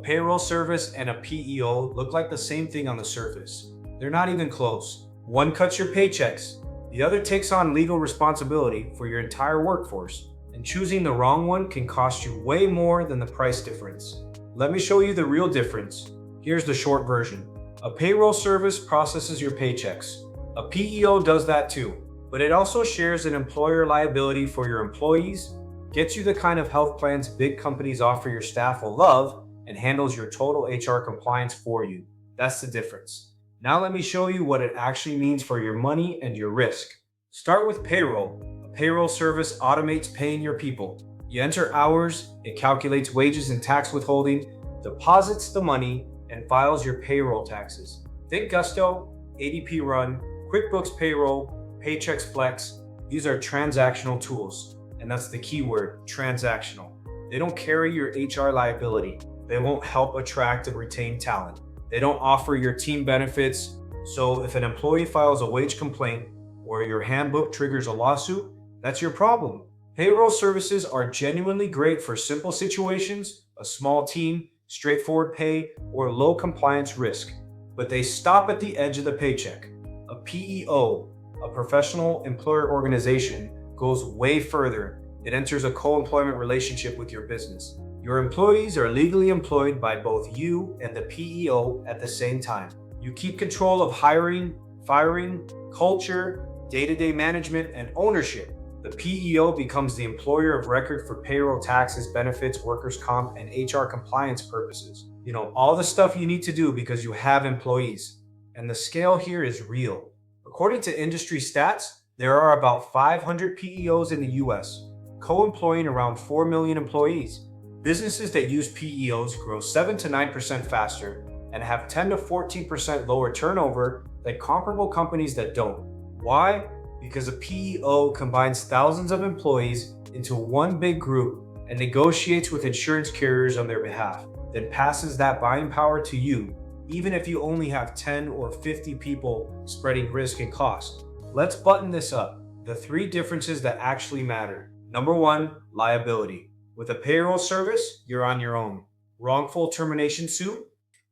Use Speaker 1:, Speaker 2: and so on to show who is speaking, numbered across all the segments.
Speaker 1: payroll service and a PEO look like the same thing on the surface. They're not even close. One cuts your paychecks, the other takes on legal responsibility for your entire workforce, and choosing the wrong one can cost you way more than the price difference. Let me show you the real difference. Here's the short version. A payroll service processes your paychecks. A PEO does that too, but it also shares an employer liability for your employees, gets you the kind of health plans big companies offer your staff will love, and handles your total HR compliance for you. That's the difference. Now let me show you what it actually means for your money and your risk. Start with payroll. A payroll service automates paying your people. You enter hours, it calculates wages and tax withholding, deposits the money, and files your payroll taxes. Think Gusto, ADP Run, QuickBooks Payroll, Paychex Flex. These are transactional tools, and that's the key word, transactional. They don't carry your HR liability. They won't help attract and retain talent. They don't offer your team benefits, so if an employee files a wage complaint or your handbook triggers a lawsuit, that's your problem. Payroll services are genuinely great for simple situations, a small team, straightforward pay, or low compliance risk, but they stop at the edge of the paycheck. A PEO, a professional employer organization, goes way further. It enters a co-employment relationship with your business. Your employees are legally employed by both you and the PEO at the same time. You keep control of hiring, firing, culture, day-to-day management, and ownership. The PEO becomes the employer of record for payroll, taxes, benefits, workers' comp, and HR compliance purposes. You know, all the stuff you need to do because you have employees. And the scale here is real. According to industry stats, there are about 500 PEOs in the US, co-employing around 4 million employees. Businesses that use PEOs grow 7 to 9% faster and have 10 to 14% lower turnover than comparable companies that don't. Why? Because a PEO combines thousands of employees into one big group and negotiates with insurance carriers on their behalf, then passes that buying power to you, even if you only have 10 or 50 people spreading risk and cost. Let's button this up. The 3 differences that actually matter. Number 1, liability. With a payroll service, you're on your own. Wrongful termination suit?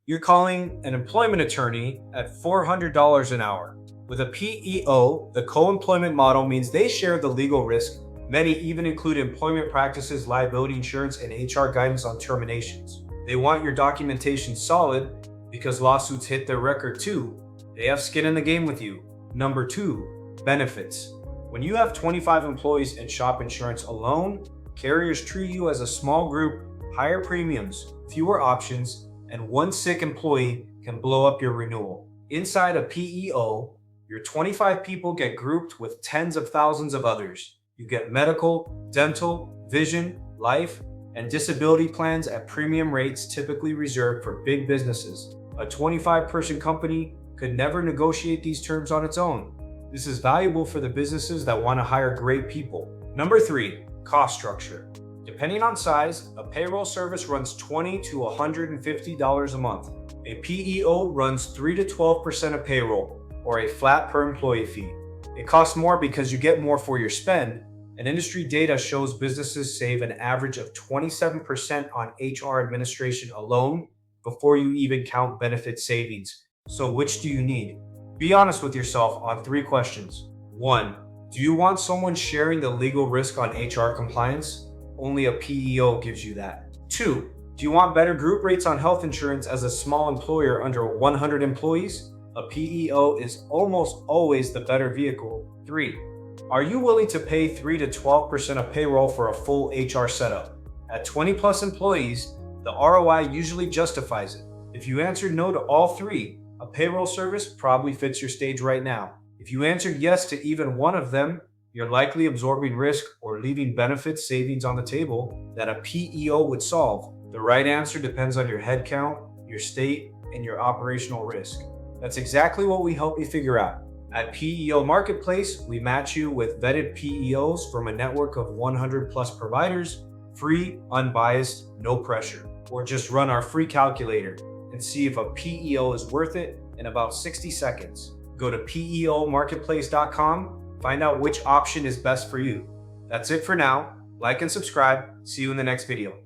Speaker 1: You're calling an employment attorney at $400 an hour. With a PEO, the co-employment model means they share the legal risk. Many even include employment practices, liability insurance, and HR guidance on terminations. They want your documentation solid because lawsuits hit their record too. They have skin in the game with you. Number 2, benefits. When you have 25 employees and shop insurance alone, carriers treat you as a small group, higher premiums, fewer options, and one sick employee can blow up your renewal. Inside a PEO, your 25 people get grouped with tens of thousands of others. You get medical, dental, vision, life, and disability plans at premium rates typically reserved for big businesses. A 25-person company could never negotiate these terms on its own. This is valuable for the businesses that want to hire great people. Number 3, cost structure. Depending on size, a payroll service runs $20 to $150 a month. A PEO runs 3 to 12% of payroll, or a flat per employee fee. It costs more because you get more for your spend, and industry data shows businesses save an average of 27% on HR administration alone before you even count benefit savings. So which do you need? Be honest with yourself on 3 questions. 1. Do you want someone sharing the legal risk on HR compliance? Only a PEO gives you that. 2. Do you want better group rates on health insurance as a small employer under 100 employees? A PEO is almost always the better vehicle. 3. Are you willing to pay 3 to 12% of payroll for a full HR setup? At 20 plus employees, the ROI usually justifies it. If you answered no to all 3, a payroll service probably fits your stage right now. If you answered yes to even one of them, you're likely absorbing risk or leaving benefit savings on the table that a PEO would solve. The right answer depends on your headcount, your state, and your operational risk. That's exactly what we help you figure out. At Peo-marketplace, we match you with vetted PEOs from a network of 100 plus providers, free, unbiased, no pressure. Or just run our free calculator and see if a PEO is worth it in about 60 seconds. Go to Peo-marketplace.com, find out which option is best for you. That's it for now. Like and subscribe. See you in the next video.